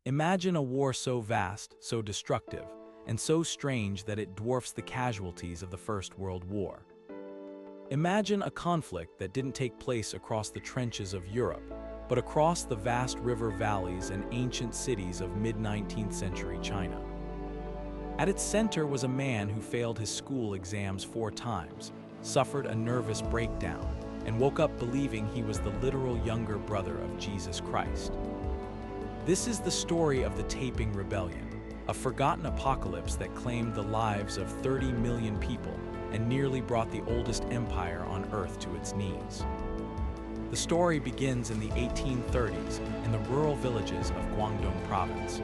Imagine a war so vast, so destructive, and so strange that it dwarfs the casualties of the First World War. Imagine a conflict that didn't take place across the trenches of Europe, but across the vast river valleys and ancient cities of mid-19th century China. At its center was a man who failed his school exams 4 times, suffered a nervous breakdown, and woke up believing he was the literal younger brother of Jesus Christ. This is the story of the Taiping Rebellion, a forgotten apocalypse that claimed the lives of 30 million people and nearly brought the oldest empire on earth to its knees. The story begins in the 1830s in the rural villages of Guangdong province.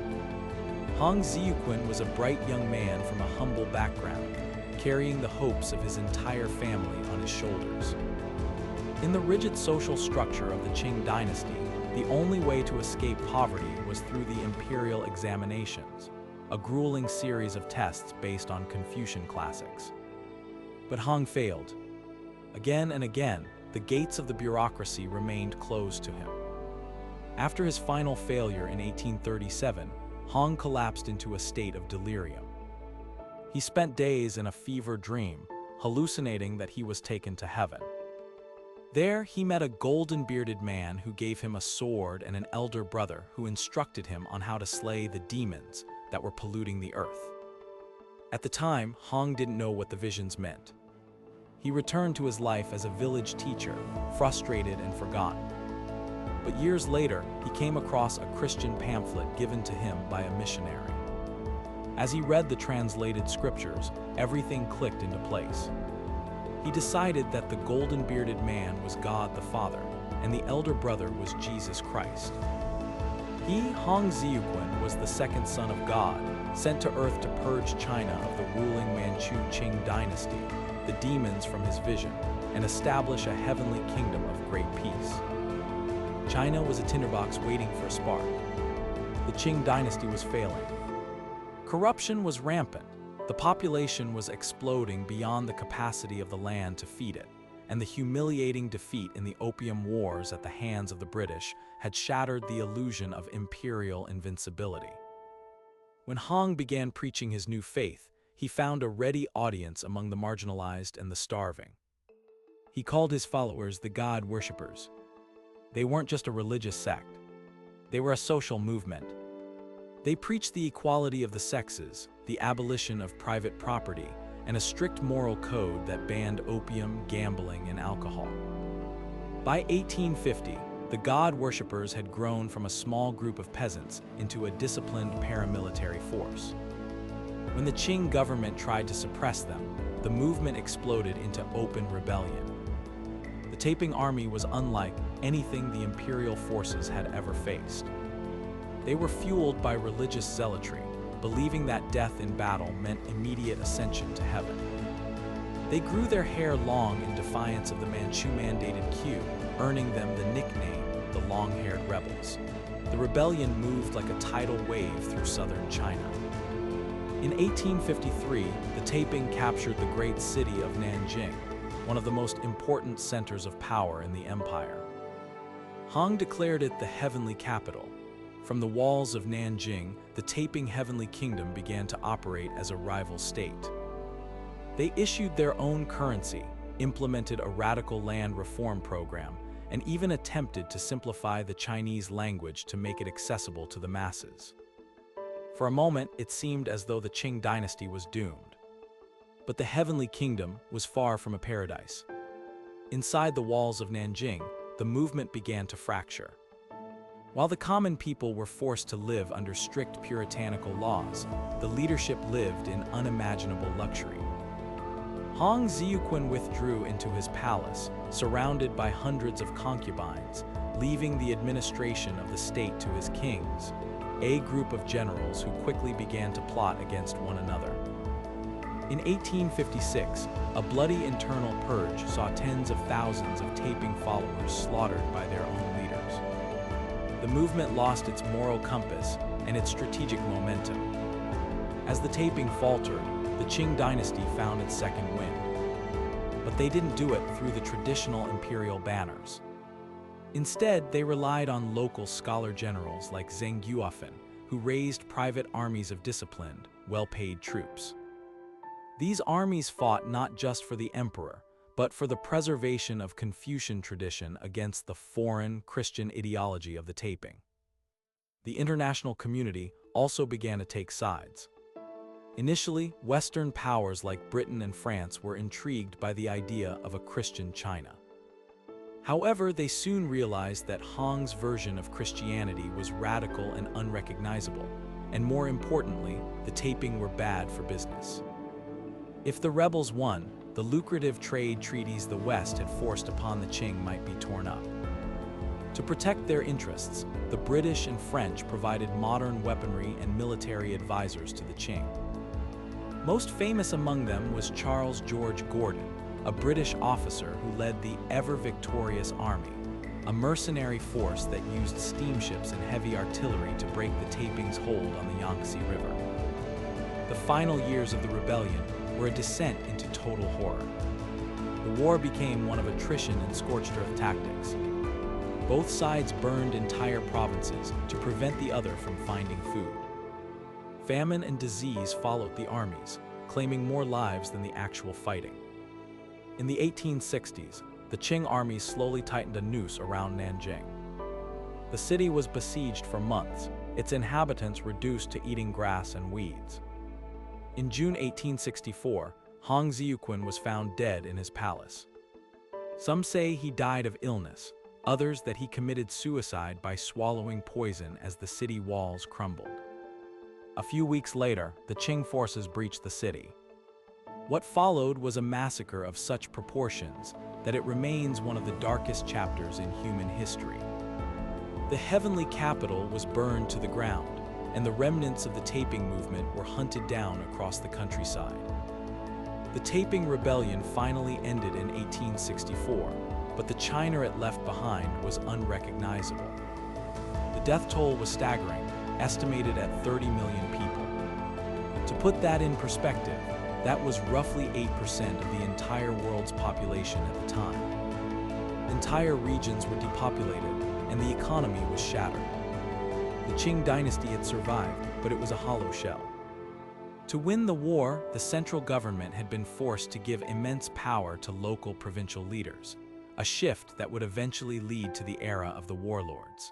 Hong Xiuquan was a bright young man from a humble background, carrying the hopes of his entire family on his shoulders. In the rigid social structure of the Qing Dynasty, the only way to escape poverty was through the imperial examinations, a grueling series of tests based on Confucian classics. But Hong failed. Again and again, the gates of the bureaucracy remained closed to him. After his final failure in 1837, Hong collapsed into a state of delirium. He spent days in a fever dream, hallucinating that he was taken to heaven. There, he met a golden-bearded man who gave him a sword and an elder brother who instructed him on how to slay the demons that were polluting the earth. At the time, Hong didn't know what the visions meant. He returned to his life as a village teacher, frustrated and forgotten. But years later, he came across a Christian pamphlet given to him by a missionary. As he read the translated scriptures, everything clicked into place. He decided that the golden-bearded man was God the Father, and the elder brother was Jesus Christ. He, Hong Xiuquan, was the second son of God, sent to earth to purge China of the ruling Manchu Qing Dynasty, the demons from his vision, and establish a heavenly kingdom of great peace. China was a tinderbox waiting for a spark. The Qing Dynasty was failing. Corruption was rampant. The population was exploding beyond the capacity of the land to feed it, and the humiliating defeat in the Opium Wars at the hands of the British had shattered the illusion of imperial invincibility. When Hong began preaching his new faith, he found a ready audience among the marginalized and the starving. He called his followers the God worshippers. They weren't just a religious sect. They were a social movement. They preached the equality of the sexes, the abolition of private property, and a strict moral code that banned opium, gambling, and alcohol. By 1850, the God worshippers had grown from a small group of peasants into a disciplined paramilitary force. When the Qing government tried to suppress them, the movement exploded into open rebellion. The Taiping army was unlike anything the imperial forces had ever faced. They were fueled by religious zealotry, believing that death in battle meant immediate ascension to heaven. They grew their hair long in defiance of the Manchu-mandated queue, earning them the nickname, the Long-Haired Rebels. The rebellion moved like a tidal wave through southern China. In 1853, the Taiping captured the great city of Nanjing, one of the most important centers of power in the empire. Hong declared it the heavenly capital. From the walls of Nanjing, the Taiping Heavenly Kingdom began to operate as a rival state. They issued their own currency, implemented a radical land reform program, and even attempted to simplify the Chinese language to make it accessible to the masses. For a moment, it seemed as though the Qing Dynasty was doomed. But the Heavenly Kingdom was far from a paradise. Inside the walls of Nanjing, the movement began to fracture. While the common people were forced to live under strict puritanical laws, the leadership lived in unimaginable luxury. Hong Xiuquan withdrew into his palace, surrounded by hundreds of concubines, leaving the administration of the state to his kings, a group of generals who quickly began to plot against one another. In 1856, a bloody internal purge saw tens of thousands of Taiping followers slaughtered by their own leaders. The movement lost its moral compass and its strategic momentum. As the Taiping faltered, the Qing Dynasty found its second wind. But they didn't do it through the traditional imperial banners. Instead, they relied on local scholar generals like Zheng Yuofan, who raised private armies of disciplined, well-paid troops. These armies fought not just for the emperor, but for the preservation of Confucian tradition against the foreign Christian ideology of the Taiping. The international community also began to take sides. Initially, Western powers like Britain and France were intrigued by the idea of a Christian China. However, they soon realized that Hong's version of Christianity was radical and unrecognizable, and more importantly, the Taiping were bad for business. If the rebels won, the lucrative trade treaties the West had forced upon the Qing might be torn up. To protect their interests, the British and French provided modern weaponry and military advisors to the Qing. Most famous among them was Charles George Gordon, a British officer who led the ever-victorious army, a mercenary force that used steamships and heavy artillery to break the Taiping's hold on the Yangtze River. The final years of the rebellion were a descent into total horror. The war became one of attrition and scorched earth tactics. Both sides burned entire provinces to prevent the other from finding food. Famine and disease followed the armies, claiming more lives than the actual fighting. In the 1860s, the Qing armies slowly tightened a noose around Nanjing. The city was besieged for months, its inhabitants reduced to eating grass and weeds. In June 1864, Hong Xiuquan was found dead in his palace. Some say he died of illness, others that he committed suicide by swallowing poison as the city walls crumbled. A few weeks later, the Qing forces breached the city. What followed was a massacre of such proportions that it remains one of the darkest chapters in human history. The heavenly capital was burned to the ground, and the remnants of the Taiping movement were hunted down across the countryside. The Taiping Rebellion finally ended in 1864, but the China it left behind was unrecognizable. The death toll was staggering, estimated at 30 million people. To put that in perspective, that was roughly 8% of the entire world's population at the time. Entire regions were depopulated, and the economy was shattered. The Qing Dynasty had survived, but it was a hollow shell. To win the war, the central government had been forced to give immense power to local provincial leaders, a shift that would eventually lead to the era of the warlords.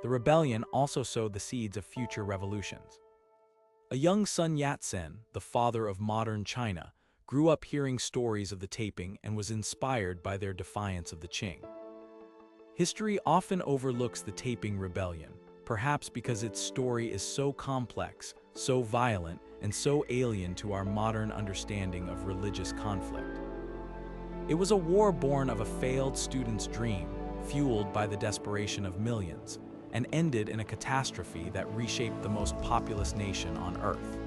The rebellion also sowed the seeds of future revolutions. A young Sun Yat-sen, the father of modern China, grew up hearing stories of the Taiping and was inspired by their defiance of the Qing. History often overlooks the Taiping Rebellion, perhaps because its story is so complex, so violent, and so alien to our modern understanding of religious conflict. It was a war born of a failed student's dream, fueled by the desperation of millions, and ended in a catastrophe that reshaped the most populous nation on Earth.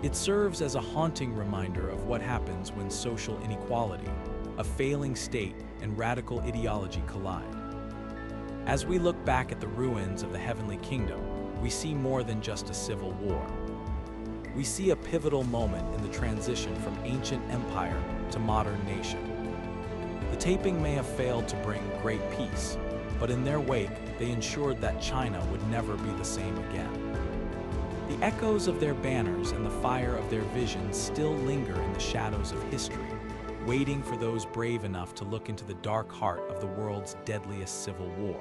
It serves as a haunting reminder of what happens when social inequality, a failing state, and radical ideology collide. As we look back at the ruins of the Heavenly Kingdom, we see more than just a civil war. We see a pivotal moment in the transition from ancient empire to modern nation. The Taiping may have failed to bring great peace, but in their wake, they ensured that China would never be the same again. The echoes of their banners and the fire of their visions still linger in the shadows of history, waiting for those brave enough to look into the dark heart of the world's deadliest civil war.